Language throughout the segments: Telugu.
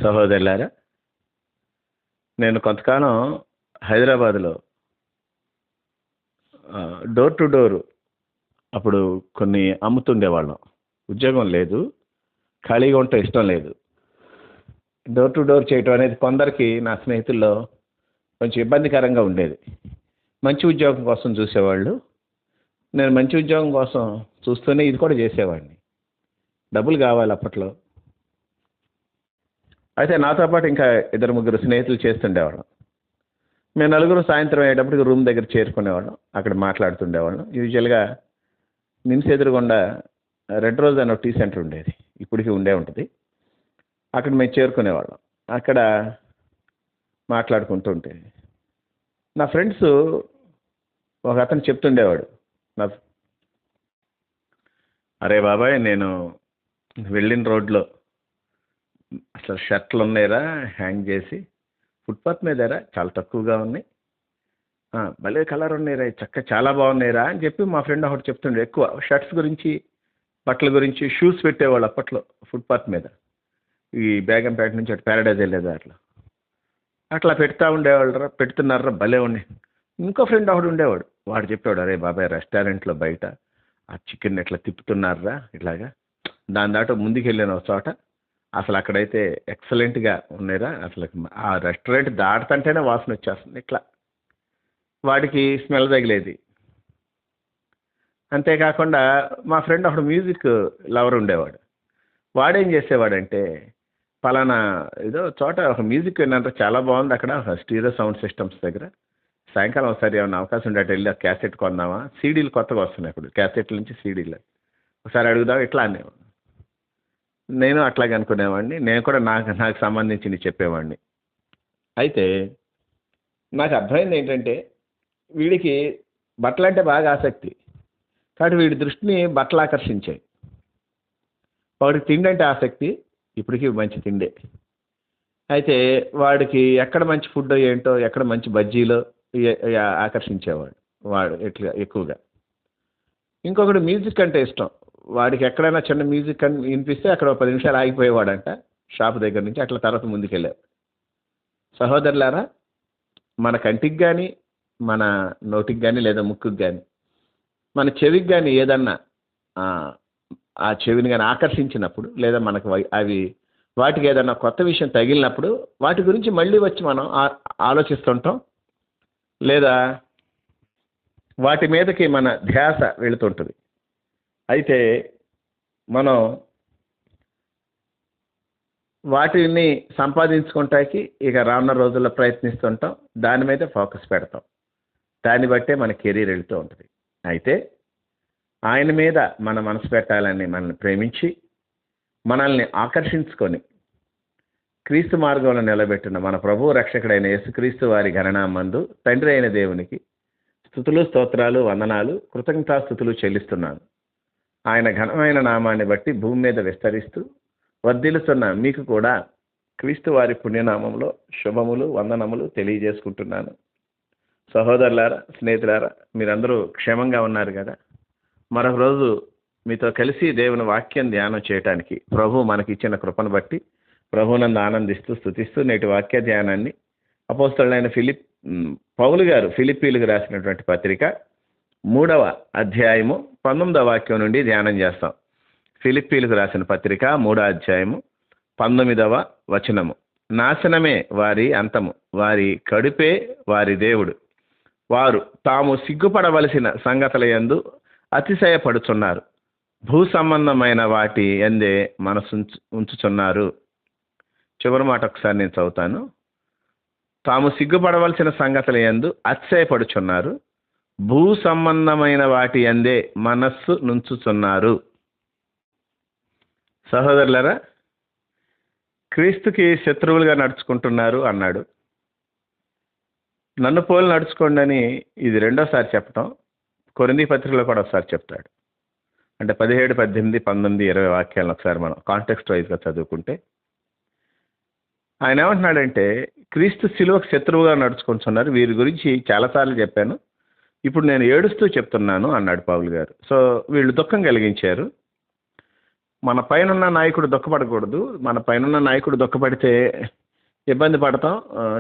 సహోదరులారా, నేను కొంతకాలం హైదరాబాద్లో డోర్ టు డోర్ అప్పుడు కొన్ని అమ్ముతుండేవాళ్ళం. ఉద్యోగం లేదు, ఖాళీగా ఉంటే ఇష్టం లేదు. డోర్ టు డోర్ చేయటం అనేది కొందరికి నా స్నేహితుల్లో కొంచెం ఇబ్బందికరంగా ఉండేది. మంచి ఉద్యోగం కోసం చూసేవాళ్ళు. నేను మంచి ఉద్యోగం కోసం చూస్తూనే ఇది కూడా చేసేవాడిని. డబ్బులు కావాలి అప్పట్లో. అయితే నాతో పాటు ఇంకా ఇద్దరు ముగ్గురు స్నేహితులు చేస్తుండేవాళ్ళం. మేము నలుగురు సాయంత్రం అయ్యేటప్పటికి రూమ్ దగ్గర చేరుకునేవాళ్ళం. అక్కడ మాట్లాడుతుండేవాళ్ళం. యూజువల్గా నిమ్స్ ఎదురుగుండా రెడ్ రోజ్ అనే టీ సెంటర్ ఉండేది, ఇప్పటికీ ఉండే ఉంటుంది. అక్కడ మేము చేరుకునేవాళ్ళం. అక్కడ మాట్లాడుకుంటూ ఉంటే నా ఫ్రెండ్స్ ఒక అతను చెప్తుండేవాడు, నా అరే బాబాయ్, నేను వెళ్ళిన రోడ్లో అసలు షర్ట్లు ఉన్నాయిరా హ్యాంగ్ చేసి, ఫుట్పాత్ మీదరా చాలా తక్కువగా ఉన్నాయి, భలే కలర్ ఉన్నాయిరా, చాలా బాగున్నాయిరా అని చెప్పి మా ఫ్రెండ్ ఒకటి చెప్తుండే. ఎక్కువ షర్ట్స్ గురించి, బట్టల గురించి, షూస్ పెట్టేవాళ్ళు అప్పట్లో ఫుట్పాత్ మీద. ఈ బేగంపేట నుంచి అటు ప్యారడైజ్ వెళ్ళేది అట్లా పెడతా ఉండేవాళ్ళరా, పెడుతున్నారా, భలే ఉన్నాయి. ఇంకో ఫ్రెండ్ ఒకడు ఉండేవాడు, వాడు చెప్పాడు, అరే బాబాయ్, రెస్టారెంట్లో బయట ఆ చికెన్ ఎట్లా తిప్పుతున్నారా ఇట్లాగా, దాని దాట ముందుకు వెళ్ళిన ఒక చోట అసలు అక్కడైతే ఎక్సలెంట్గా ఉన్నాయిరా, అసలు ఆ రెస్టారెంట్ దాటుతంటేనే వాసన వచ్చేస్తుంది. ఇట్లా వాడికి స్మెల్ తగిలేది. అంతేకాకుండా మా ఫ్రెండ్ ఒకడు మ్యూజిక్ లవర్ ఉండేవాడు. వాడేం చేసేవాడంటే, పలానా ఏదో చోట ఒక మ్యూజిక్ విన్నంత చాలా బాగుంది అక్కడ, స్టీరియో సౌండ్ సిస్టమ్స్ దగ్గర, సాయంకాలం ఒకసారి ఏమైనా అవకాశం ఉంటే అటు వెళ్ళి ఆ క్యాసెట్ కొందామా, సీడీలు కొత్తగా వస్తున్నాయి ఇప్పుడు, క్యాసెట్ల నుంచి సీడీలు, ఒకసారి అడుగుదాం ఇట్లా అనేవాడు. నేను అట్లాగే అనుకునేవాడిని. నేను కూడా నాకు సంబంధించింది చెప్పేవాడిని. అయితే నాకు అర్థమైంది ఏంటంటే, వీడికి బట్టలంటే బాగా ఆసక్తి, కాబట్టి వీడి దృష్టిని బట్టలు ఆకర్షించాయి. వాడికి తిండి అంటే ఆసక్తి, ఇప్పటికీ మంచి తిండే. అయితే వాడికి ఎక్కడ మంచి ఫుడ్ ఏంటో, ఎక్కడ మంచి బజ్జీలో ఆకర్షించేవాడు వాడు ఎట్లా ఎక్కువగా. ఇంకొకటి మ్యూజిక్ అంటే ఇష్టం. వాడికి ఎక్కడైనా చిన్న మ్యూజిక్ అని వినిపిస్తే అక్కడ 10 నిమిషాలు ఆగిపోయేవాడంట షాప్ దగ్గర నుంచి. అట్లా తర్వాత ముందుకెళ్ళాడు. సహోదరులారా, మన కంటికి కానీ, మన నోటికి కానీ, లేదా ముక్కుకి కానీ, మన చెవికి కానీ ఏదన్నా ఆ చెవిని కానీ ఆకర్షించినప్పుడు, లేదా మనకు వాటికి ఏదన్నా కొత్త విషయం తగిలినప్పుడు వాటి గురించి మళ్ళీ వచ్చి మనం ఆలోచిస్తుంటాం, లేదా వాటి మీదకి మన ధ్యాస వెళుతుంటుంది. అయితే మనం వాటిని సంపాదించుకుంటానికి ఇక రానున్న రోజుల్లో ప్రయత్నిస్తుంటాం, దాని మీదే ఫోకస్ పెడతాం. దాన్ని బట్టే మన కెరీర్ వెళుతూ ఉంటుంది. అయితే ఆయన మీద మన మనసు పెట్టాలని మనల్ని ప్రేమించి, మనల్ని ఆకర్షించుకొని క్రీస్తు మార్గంలో నిలబెట్టిన మన ప్రభు రక్షకుడైన యేసుక్రీస్తు వారి ఘననామందు తండ్రి అయిన దేవునికి స్తుతులు, స్తోత్రాలు, వందనాలు, కృతజ్ఞతాస్తుతులు చెల్లిస్తున్నాను. ఆయన ఘనమైన నామాన్ని బట్టి భూమి మీద విస్తరిస్తూ వర్ధిల్లుతున్న మీకు కూడా క్రీస్తు వారి పుణ్యనామంలో శుభములు, వందనములు తెలియజేసుకుంటున్నాను. సహోదరులారా, స్నేహితులారా, మీరందరూ క్షేమంగా ఉన్నారు కదా? మరొక రోజు మీతో కలిసి దేవుని వాక్యం ధ్యానం చేయడానికి ప్రభు మనకి ఇచ్చిన కృపను బట్టి ప్రభునందు ఆనందిస్తూ స్తుతిస్తూ నేటి వాక్య ధ్యానాన్ని అపోస్తలుడైన పౌలు గారు ఫిలిప్పీలకు రాసినటువంటి పత్రిక 3వ అధ్యాయము 19వ వాక్యం నుండి ధ్యానం చేస్తాం. ఫిలిప్పీలకు రాసిన పత్రిక 3వ అధ్యాయము 19వ వచనము. నాశనమే వారి అంతము, వారి కడుపే వారి దేవుడు, వారు తాము సిగ్గుపడవలసిన సంగతుల యందు అతిశయపడుచున్నారు, భూ సంబంధమైన వాటి యందే మనసు ఉంచుచున్నారు. చివరి మాట ఒకసారి నేను చదువుతాను. తాము సిగ్గుపడవలసిన సంగతుల యందు అతిశయపడుచున్నారు, భూ సంబంధమైన వాటి యందే మనస్సు నుంచుచున్నారు. సహోదరులారా, క్రీస్తుకి శత్రువులుగా నడుచుకుంటున్నారు అన్నాడు. నన్ను పోలి నడుచుకోండి అని ఇది రెండోసారి చెప్పటం. కొరింథీ పత్రికలో కూడా ఒకసారి చెప్తాడు. అంటే 17, 18, 19, 20 వాక్యాలను ఒకసారి మనం కాంటెక్స్ట్ వైజ్గా చదువుకుంటే ఆయన ఏమంటున్నాడంటే, క్రీస్తు శిలువకు శత్రువుగా నడుచుకుంటున్నారు, వీరి గురించి చాలాసార్లు చెప్పాను, ఇప్పుడు నేను ఏడుస్తూ చెప్తున్నాను అన్నాడు పౌలు గారు. సో వీళ్ళు దుఃఖం కలిగించారు. మన పైనున్న నాయకుడు దుఃఖపడకూడదు. మన పైనున్న నాయకుడు దుఃఖపడితే ఇబ్బంది పడతాం.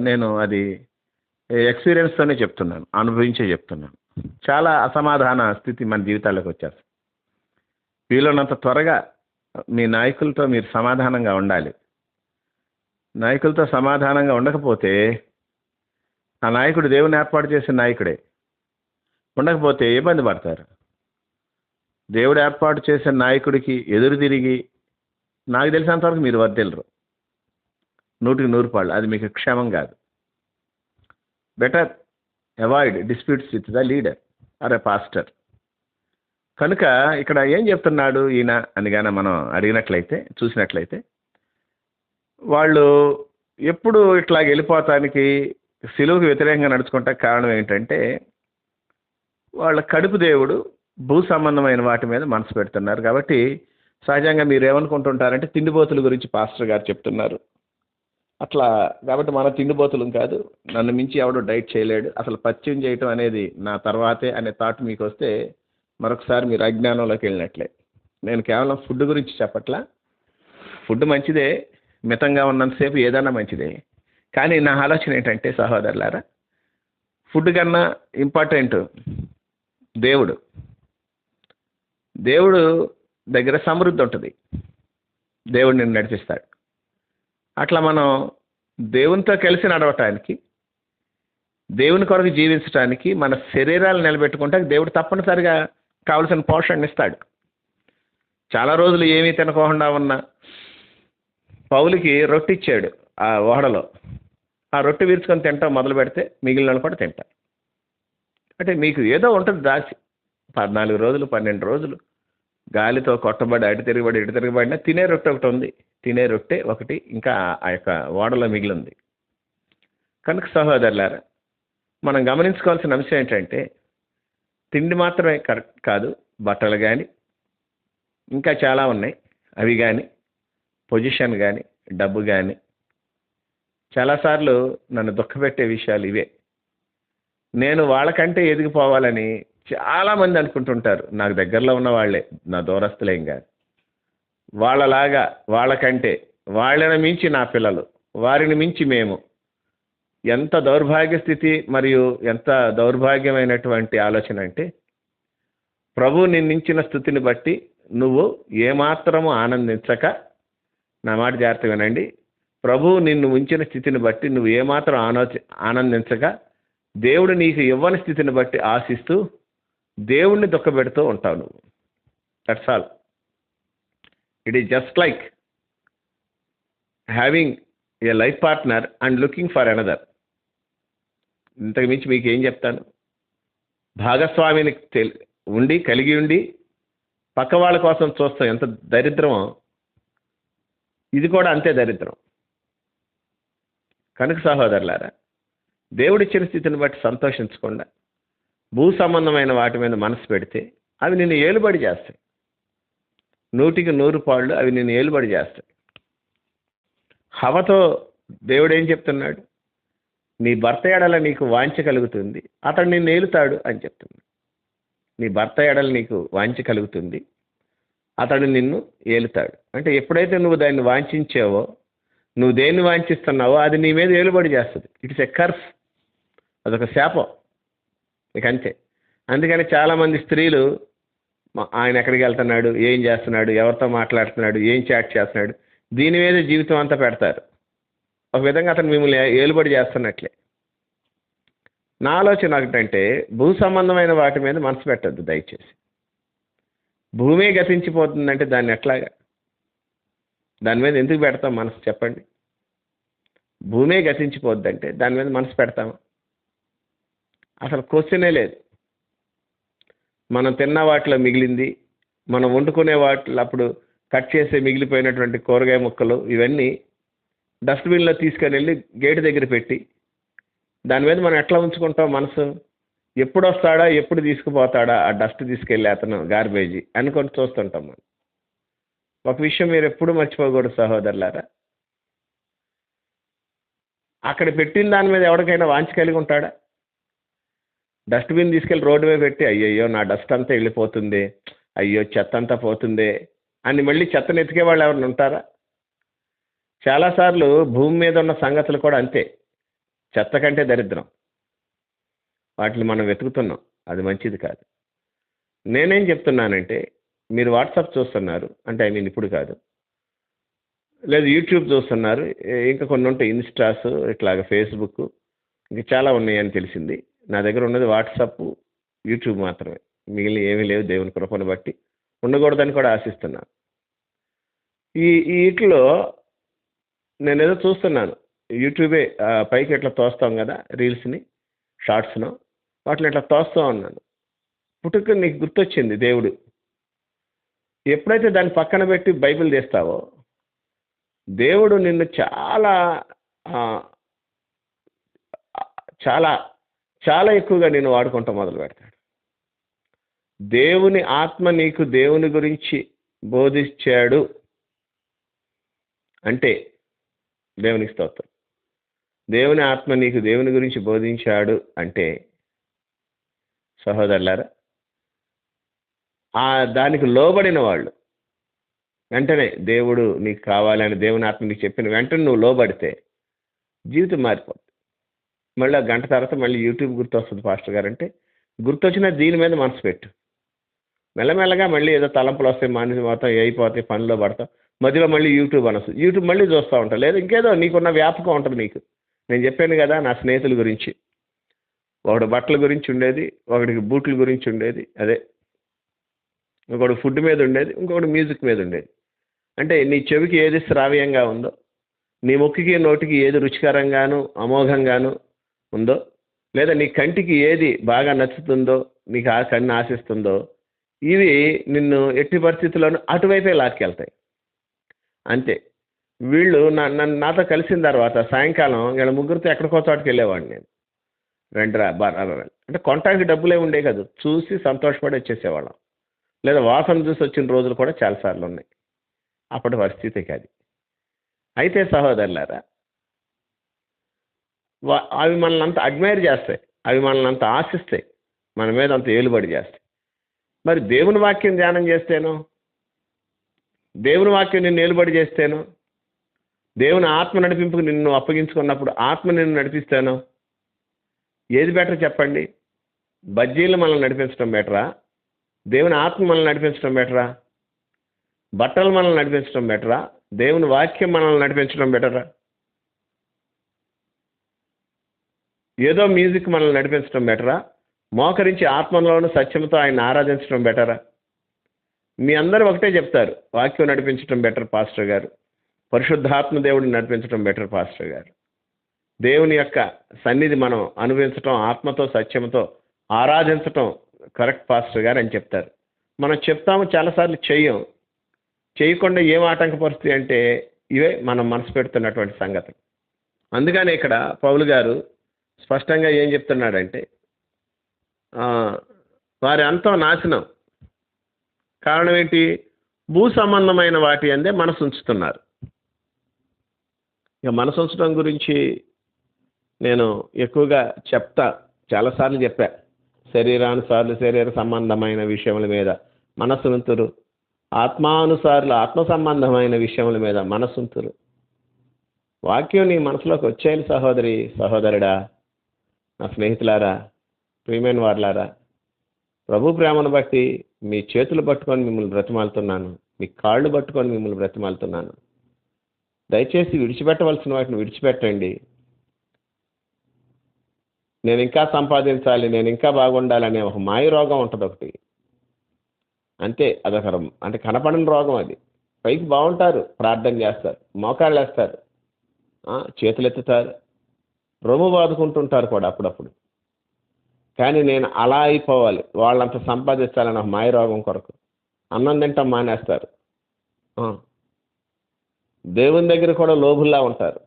నేను అది ఎక్స్పీరియన్స్తోనే చెప్తున్నాను, అనుభవించే చెప్తున్నాను. చాలా అసమాధాన స్థితి మన జీవితాల్లోకి వచ్చేస్తుంది. వీలున్నంత త్వరగా మీ నాయకులతో మీరు సమాధానంగా ఉండాలి. నాయకులతో సమాధానంగా ఉండకపోతే ఆ నాయకుడు దేవుని ఏర్పాటు చేసిన నాయకుడే. ఉండకపోతే ఇబ్బంది పడతారు. దేవుడు ఏర్పాటు చేసిన నాయకుడికి ఎదురు తిరిగి నాకు తెలిసినంతవరకు మీరు వర్దిల్లరు. 100% అది మీకు క్షేమం కాదు. Better avoid disputes with the leader or a pastor. కనుక ఇక్కడ ఏం చెప్తున్నాడు ఈయన అని కానీ మనం అడిగినట్లయితే, చూసినట్లయితే, వాళ్ళు ఎప్పుడు ఇట్లా వెళ్ళిపోతానికి సిలువకు వ్యతిరేకంగా నడుచుకుంటా కారణం ఏంటంటే వాళ్ళ కడుపు దేవుడు భూ సంబంధమైన వాటి మీద మనసు పెడుతున్నారు. కాబట్టి సహజంగా మీరు ఏమనుకుంటుంటారంటే తిండిపోతుల గురించి పాస్టర్ గారు చెప్తున్నారు అట్లా. కాబట్టి మన తిండిపోతులం కాదు, నన్ను మించి ఎవడో డైట్ చేయలేడు, అసలు పథ్యం చేయటం అనేది నా తర్వాతే అనే థాట్ మీకు వస్తే మరొకసారి మీరు అజ్ఞానంలోకి వెళ్ళినట్లే. నేను కేవలం ఫుడ్ గురించి చెప్పట్లా. ఫుడ్ మంచిదే, మితంగా ఉన్నంతసేపు ఏదన్నా మంచిదే. కానీ నా ఆలోచన ఏంటంటే సహోదరులారా, ఫుడ్ కన్నా ఇంపార్టెంట్ దేవుడు. దేవుడు దగ్గర సమృద్ధి ఉంటుంది, దేవుడు నిన్ను నడిపిస్తాడు. అట్లా మనం దేవునితో కలిసి నడవటానికి, దేవుని కొరకు జీవించడానికి, మన శరీరాలు నిలబెట్టుకుంటే దేవుడు తప్పనిసరిగా కావలసిన పోషణ ఇస్తాడు. చాలా రోజులు ఏమీ తినకుండా ఉన్న పౌలుకి రొట్టె ఇచ్చాడు ఆ ఓడలో. ఆ రొట్టె విరుచుకొని తింటాం మొదలు పెడితే మిగిలిన కూడా తింటారు. అంటే మీకు ఏదో ఉంటుంది దాచి. 14 రోజులు 12 రోజులు గాలితో కొట్టబడి అటు తిరగబడినా తినే రొట్టె ఒకటి ఉంది. తినే రొట్టె ఒకటి ఇంకా ఆ యొక్క ఓడలో మిగిలింది. కనుక సహోదరులారా, మనం గమనించుకోవాల్సిన అంశం ఏంటంటే తిండి మాత్రమే కరెక్ట్ కాదు, బట్టలు కానీ ఇంకా చాలా ఉన్నాయి, అవి కానీ, పొజిషన్ కానీ, డబ్బు కానీ. చాలాసార్లు నన్ను దుఃఖపెట్టే విషయాలు ఇవే. నేను వాళ్ళకంటే ఎదిగిపోవాలని చాలామంది అనుకుంటుంటారు. నాకు దగ్గరలో ఉన్న వాళ్ళే, నా దూరస్తులేం కాదు. వాళ్ళలాగా, వాళ్ళకంటే, వాళ్ళని మించి నా పిల్లలు, వారిని మించి మేము. ఎంత దౌర్భాగ్య స్థితి మరియు ఎంత దౌర్భాగ్యమైనటువంటి ఆలోచన అంటే, ప్రభు నిన్నించిన స్థితిని బట్టి నువ్వు ఏమాత్రము ఆనందించక, నా మాట జాగ్రత్త వినండి, ప్రభు నిన్ను ఉంచిన స్థితిని బట్టి నువ్వు ఏమాత్రం ఆనందించక, దేవుడు నీకు ఇవ్వని స్థితిని బట్టి ఆశిస్తూ దేవుణ్ణి దుఃఖపెడుతూ ఉంటావు నువ్వు. That's all. It is just like having a life partner and looking for another. ఇంతకు మించి మీకు ఏం చెప్తాను? భాగస్వామిని కలిగి ఉండి పక్క వాళ్ళ కోసం చూస్తాం, ఎంత దరిద్రమో ఇది కూడా అంతే దరిద్రం. కనుక సహోదరులారా, దేవుడిచ్చిన స్థితిని బట్టి సంతోషించకుండా భూ సంబంధమైన వాటి మీద మనసు పెడితే అవి నిన్ను ఏలుబడి చేస్తాయి. 100% అవి నిన్ను ఏలుబడి చేస్తాయి. హవతో దేవుడు ఏం చెప్తున్నాడు? నీ భర్త ఎడల నీకు వాంఛ కలుగుతుంది, అతడు నిన్ను ఏలుతాడు అని చెప్తున్నాడు. నీ భర్త ఎడల నీకు వాంఛ కలుగుతుంది, అతడు నిన్ను ఏలుతాడు. అంటే ఎప్పుడైతే నువ్వు దాన్ని వాంఛించావో, నువ్వు దేన్ని వాంఛిస్తున్నావో అది నీ మీద ఏలుబడి చేస్తుంది. ఇట్స్ ఎ కర్స్, అదొక శాపం ఇక అంతే. అందుకని చాలామంది స్త్రీలు ఆయన ఎక్కడికి వెళ్తున్నాడు, ఏం చేస్తున్నాడు, ఎవరితో మాట్లాడుతున్నాడు, ఏం చాట్ చేస్తున్నాడు, దీని మీద జీవితం అంతా పెడతారు. ఒక విధంగా అతను మిమ్మల్ని ఏలుబడి చేస్తున్నట్లే. నా ఆలోచన ఒకటంటే భూ సంబంధమైన వాటి మీద మనసు పెట్టద్దు దయచేసి. భూమే గతించిపోతుందంటే దాన్ని ఎట్లాగా, దాని మీద ఎందుకు పెడతాం మనసు చెప్పండి? భూమే గతించిపోద్దంటే దాని మీద మనసు పెడతామా? అసలు క్వశ్చనే లేదు. మనం తిన్న వాటిలో మిగిలింది, మనం వండుకునే వాటిలో అప్పుడు కట్ చేసి మిగిలిపోయినటువంటి కూరగాయ ముక్కలు ఇవన్నీ డస్ట్బిన్లో తీసుకొని వెళ్ళి గేటు దగ్గర పెట్టి దాని మీద మనం ఎట్లా ఉంచుకుంటాం మనసు? ఎప్పుడు వస్తాడా, ఎప్పుడు తీసుకుపోతాడా ఆ డస్ట్ తీసుకెళ్ళి అతను గార్బేజీ అనుకొని చూస్తుంటాం మనం. ఒక విషయం మీరు ఎప్పుడు మర్చిపోకూడదు సహోదరులారా, అక్కడ పెట్టిన దాని మీద ఎవరికైనా వాంఛ కలిగి ఉంటాడా? డస్ట్బిన్ తీసుకెళ్ళి రోడ్డు మీద పెట్టి అయ్యయ్యో నా డస్ట్ అంతా వెళ్ళిపోతుంది, అయ్యో చెత్త అంతా పోతుంది అని మళ్ళీ చెత్తను ఎతికే వాళ్ళు ఎవరైనా ఉంటారా? చాలాసార్లు భూమి మీద ఉన్న సంగతులు కూడా అంతే. చెత్త కంటే దరిద్రం. వాటిని మనం వెతుకుతున్నాం. అది మంచిది కాదు. నేనేం చెప్తున్నానంటే, మీరు వాట్సాప్ చూస్తున్నారు అంటే ఇప్పుడు కాదు, లేదు యూట్యూబ్ చూస్తున్నారు, ఇంకా కొన్ని ఉంటాయి ఇన్స్టాస్, ఇట్లాగ ఫేస్బుక్, ఇంకా చాలా ఉన్నాయని తెలిసింది. నా దగ్గర ఉన్నది వాట్సాప్, యూట్యూబ్ మాత్రమే. మిగిలిన ఏమీ లేవు, దేవుని కృపను బట్టి. ఉండకూడదని కూడా ఆశిస్తున్నాను. ఈ వీటిలో నేనేదో చూస్తున్నాను. యూట్యూబే పైకి ఇట్లా తోస్తాం కదా రీల్స్ని, షార్ట్స్ను, వాటిని ఇట్లా తోస్తూ ఉన్నాను. పుట్టుక నీకు గుర్తొచ్చింది దేవుడు. ఎప్పుడైతే దాన్ని పక్కన పెట్టి బైబిల్ తీస్తావో, దేవుడు నిన్ను చాలా ఆ, చాలా చాలా ఎక్కువగా నేను వాడుకుంటా మొదలు పెడతాడు. దేవుని ఆత్మ నీకు దేవుని గురించి బోధించాడు అంటే, దేవునికి స్తోత్రం, దేవుని ఆత్మ నీకు దేవుని గురించి బోధించాడు అంటే, సహోదరులారా, దానికి లోబడిన వాళ్ళు వెంటనే దేవుడు నీకు కావాలని దేవుని ఆత్మ నీకు చెప్పిన వెంటనే నువ్వు లోబడితే జీవితం మారిపోతుంది. మళ్ళీ ఆ గంట తర్వాత మళ్ళీ యూట్యూబ్ గుర్తొస్తుంది పాస్టర్ గారు అంటే, గుర్తొచ్చినా దీని మీద మనసు పెట్టు. మెల్లమెల్లగా మళ్ళీ ఏదో తలంపులు వస్తాయి, మానేసి మొత్తం అయిపోతాయి, పనిలో పడతాం, మధ్యలో మళ్ళీ యూట్యూబ్ అనొస్తుంది. యూట్యూబ్ మళ్ళీ చూస్తూ ఉంటాం, లేదా ఇంకేదో నీకున్న వ్యాపకం ఉంటుంది నీకు. నేను చెప్పాను కదా నా స్నేహితుల గురించి, ఒకడు బట్టల గురించి ఉండేది, ఒకడికి బూట్ల గురించి ఉండేది, అదే ఇంకొకటి ఫుడ్ మీద ఉండేది, ఇంకొకటి మ్యూజిక్ మీద ఉండేది. అంటే నీ చెవికి ఏది శ్రావ్యంగా ఉందో, నీ ముక్కుకి నోటికి ఏది రుచికరంగాను అమోఘంగాను ఉందో, లేదా నీ కంటికి ఏది బాగా నచ్చుతుందో, నీకు ఆ కన్ను ఆశిస్తుందో, ఇవి నిన్ను ఎట్టి పరిస్థితుల్లోనూ అటువైపే లాక్కెళ్తాయి. అంతే. వీళ్ళు నాతో కలిసిన తర్వాత సాయంకాలం వీళ్ళ ముగ్గురితో ఎక్కడికో చోటుకి వెళ్ళేవాడిని నేను. రెండురా అంటే కొనటానికి డబ్బులే ఉండే కదా, చూసి సంతోషపడి వచ్చేసేవాళ్ళం. లేదా వాసన చూసి వచ్చిన రోజులు కూడా చాలాసార్లు ఉన్నాయి. అప్పటి పరిస్థితి కాదు. అయితే సహోదరులారా, అవి మనల్ని అంత అడ్మైర్ చేస్తాయి, అవి మనల్ని అంత ఆశిస్తాయి, మన మీద అంత ఏలుబడి చేస్తాయి. మరి దేవుని వాక్యం ధ్యానం చేస్తేనో, దేవుని వాక్యం నిన్ను ఏలుబడి చేస్తేనో, దేవుని ఆత్మ నడిపింపుకు నిన్ను అప్పగించుకున్నప్పుడు ఆత్మ నిన్ను నడిపిస్తానో, ఏది బెటర్ చెప్పండి? బజ్జీలు మనల్ని నడిపించడం బెటరా? దేవుని ఆత్మ మనల్ని నడిపించడం బెటరా? బట్టలు మనల్ని నడిపించడం బెటరా? దేవుని వాక్యం మనల్ని నడిపించడం బెటరా? ఏదో మ్యూజిక్ మనల్ని నడిపించడం బెటరా? మోకరించి ఆత్మలోను సత్యంతో ఆయన ఆరాధించడం బెటరా? మీ అందరూ ఒకటే చెప్తారు, వాక్యం నడిపించడం బెటర్ పాస్టర్ గారు, పరిశుద్ధాత్మ దేవుడిని నడిపించడం బెటర్ పాస్టర్ గారు, దేవుని యొక్క సన్నిధి మనం అనుభవించటం, ఆత్మతో సత్యంతో ఆరాధించటం కరెక్ట్ పాస్టర్ గారు అని చెప్తారు. మనం చెప్తాము, చాలాసార్లు చేయకుండా ఏం ఆటంకపరుస్తాయి అంటే ఇవే మనం మనసు పెడుతున్నటువంటి సంగతులు. అందుకని ఇక్కడ పౌలు గారు స్పష్టంగా ఏం చెప్తున్నాడంటే, వారి అంతం నాశనం. కారణం ఏంటి? భూ సంబంధమైన వాటి అందే మనసు ఉంచుతున్నారు. ఇక మనసు ఉంచడం గురించి నేను ఎక్కువగా చాలాసార్లు చెప్పా. శరీరానుసారులు శరీర సంబంధమైన విషయముల మీద మనసుంతురు, ఆత్మానుసారులు ఆత్మ సంబంధమైన విషయముల మీద మనసుంతురు. వాక్యం నీ మనసులోకి వచ్చేయాలి సహోదరి, సహోదరుడా, నా స్నేహితులారా, ప్రియమైన వారులారా. ప్రభు ప్రేమను బట్టి మీ చేతులు పట్టుకొని మిమ్మల్ని బ్రతిమాలుతున్నాను, మీ కాళ్ళు పట్టుకొని మిమ్మల్ని బ్రతిమాలుతున్నాను. దయచేసి విడిచిపెట్టవలసిన వాటిని విడిచిపెట్టండి. నేను ఇంకా సంపాదించాలి, నేను ఇంకా బాగుండాలనే ఒక మాయ రోగం ఉంటుంది ఒకటి. అంతే, అదొక అంటే కనపడని రోగం అది. పైకి బాగుంటారు, ప్రార్థన చేస్తారు, మోకాళ్ళు వేస్తారు, చేతులు ఎత్తుతారు, రొమ్ము బాదుకుంటుంటారు కూడా అప్పుడప్పుడు. కానీ నేను అలా అయిపోవాలి, వాళ్ళంత సంపాదించాలని ఒక మాయ రోగం కొరకు అన్నం తింటాం మానేస్తారు. దేవుని దగ్గర కూడా లోబుల్లా ఉంటారు,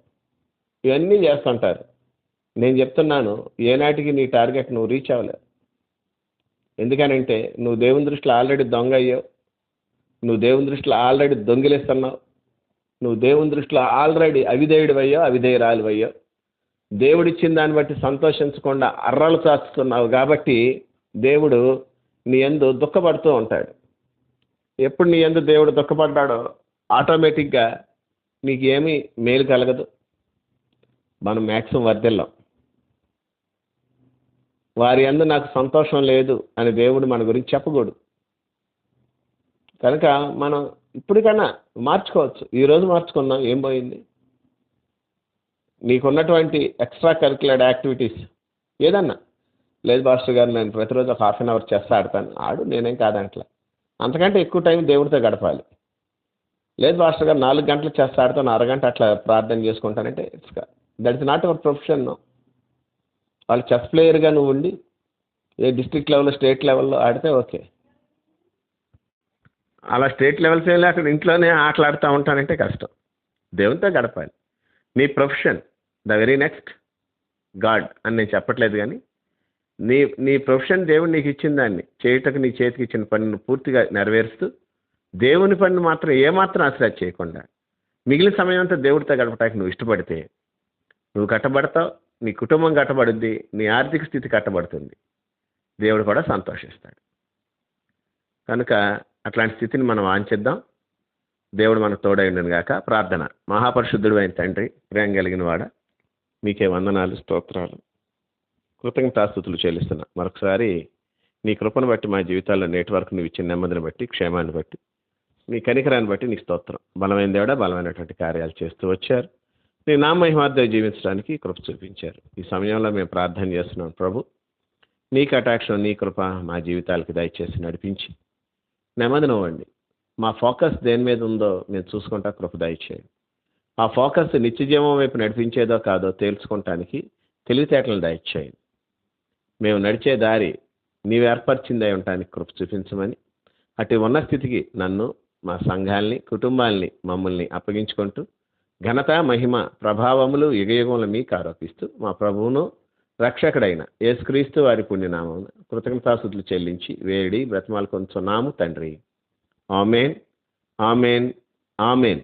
ఇవన్నీ చేస్తుంటారు. నేను చెప్తున్నాను, ఏనాటికి నీ టార్గెట్ నువ్వు రీచ్ అవ్వలేవు. ఎందుకనంటే నువ్వు దేవుని దృష్టిలో ఆల్రెడీ దొంగ అయ్యావు, నువ్వు దేవుని దృష్టిలో ఆల్రెడీ దొంగిలిస్తున్నావు, నువ్వు దేవుని దృష్టిలో ఆల్రెడీ అవిధేయుడు అయ్యావు, అవిధేయురాలు అయ్యావు. దేవుడిచ్చిన దాన్ని బట్టి సంతోషించకుండా అర్రలు చాచుతున్నావు కాబట్టి దేవుడు నీ యందు దుఃఖపడుతూ ఉంటాడు. ఎప్పుడు నీ యందు దేవుడు దుఃఖపడ్డాడో ఆటోమేటిక్గా నీకు ఏమీ మేలు కలగదు. మనం మ్యాక్సిమం వర్ధిల్లం. వారి యందు నాకు సంతోషం లేదు అని దేవుడు మన గురించి చెప్పకూడదు. కనుక మనం ఇప్పటికన్నా మార్చుకోవచ్చు. ఈరోజు మార్చుకున్నాం, ఏం పోయింది? నీకున్నటువంటి ఎక్స్ట్రా కరిక్యులర్ యాక్టివిటీస్ ఏదన్నా, లేదు పాస్టర్ గారు నేను ప్రతిరోజు ఒక ½ గంట చెస్ ఆడతాను, ఆడు, నేనేం కాదంట్లా. అంతకంటే ఎక్కువ టైం దేవుడితో గడపాలి. లేదు పాస్టర్ గారు 4 గంటలు చెస్ ఆడతాను, అరగంట అట్లా ప్రార్థన చేసుకుంటానంటే that is not our profession. వాళ్ళు చెస్ ప్లేయర్గా నువ్వు ఉండి ఏ డిస్ట్రిక్ట్ లెవెల్లో స్టేట్ లెవెల్లో ఆడితే ఓకే. అలా స్టేట్ లెవెల్స్ వెళ్ళి అక్కడ ఇంట్లోనే ఆటలాడుతూ ఉంటానంటే కష్టం. దేవునితో గడపాలి. నీ profession the very next God అని నేను చెప్పట్లేదు, కానీ నీ ప్రొఫెషన్ దేవుడు నీకు ఇచ్చిన దాన్ని చేయటకు నీ చేతికి ఇచ్చిన పనిని పూర్తిగా నెరవేరుస్తూ దేవుని పనిని మాత్రం ఏమాత్రం అశ్రద్ధ చేయకుండా మిగిలిన సమయం అంతా దేవుడితో గడపటానికి నువ్వు ఇష్టపడితే నువ్వు కట్టబడతావు, నీ కుటుంబం కట్టబడుద్ది, నీ ఆర్థిక స్థితి కట్టబడుతుంది, దేవుడు కూడా సంతోషిస్తాడు. కనుక అట్లాంటి స్థితిని మనం వాంఛిద్దాం. దేవుడు మనకు తోడై ఉండను గాక. ప్రార్థన. మహాపరిశుద్ధుడు అయిన తండ్రి, ప్రేమ కలిగిన వాడ, మీకే వందనాలు, స్తోత్రాలు, కృతజ్ఞతాస్తుతులు చెల్లిస్తున్నా. మరొకసారి నీ కృపను బట్టి మా జీవితాల్లో నేటి వరకు నువ్వు ఇచ్చిన నెమ్మదిని బట్టి, క్షేమాన్ని బట్టి, నీ కనికరాన్ని బట్టి నీకు స్తోత్రం. బలమైన దేవుడా, బలమైనటువంటి కార్యాలు చేస్తూ వచ్చారు. నీ నామహిమార్థం జీవించడానికి కృప చూపించారు. ఈ సమయంలో మేము ప్రార్థన చేస్తున్నాం ప్రభు, నీ కటాక్షం, నీ కృప మా జీవితాలకి దయచేసి నడిపించి నెమ్మదినివ్వండి. మా ఫోకస్ దేని మీద ఉందో మేము చూసుకుంటా కృప దయచేయండి. ఆ ఫోకస్ నిత్యజీవం వైపు నడిపించేదో కాదో తేల్చుకోవటానికి తెలివితేటలను దయచేయండి. మేము నడిచే దారి నీవు ఏర్పరిచిందై ఉండటానికి కృప చూపించమని, అటు ఉన్న స్థితికి నన్ను, మా సంఘాల్ని, కుటుంబాల్ని, మమ్మల్ని అప్పగించుకుంటూ ఘనత, మహిమ, ప్రభావములు యుగయుగములు మీకు ఆరోపిస్తూ మా ప్రభువును రక్షకుడైన యేసుక్రీస్తు వారి పుణ్యనామమున కృతజ్ఞతాస్తుతులు చెల్లించి వేడి బ్రతిమాలు కొంచున్నాము తండ్రి. ఆమేన్, ఆమేన్, ఆమేన్.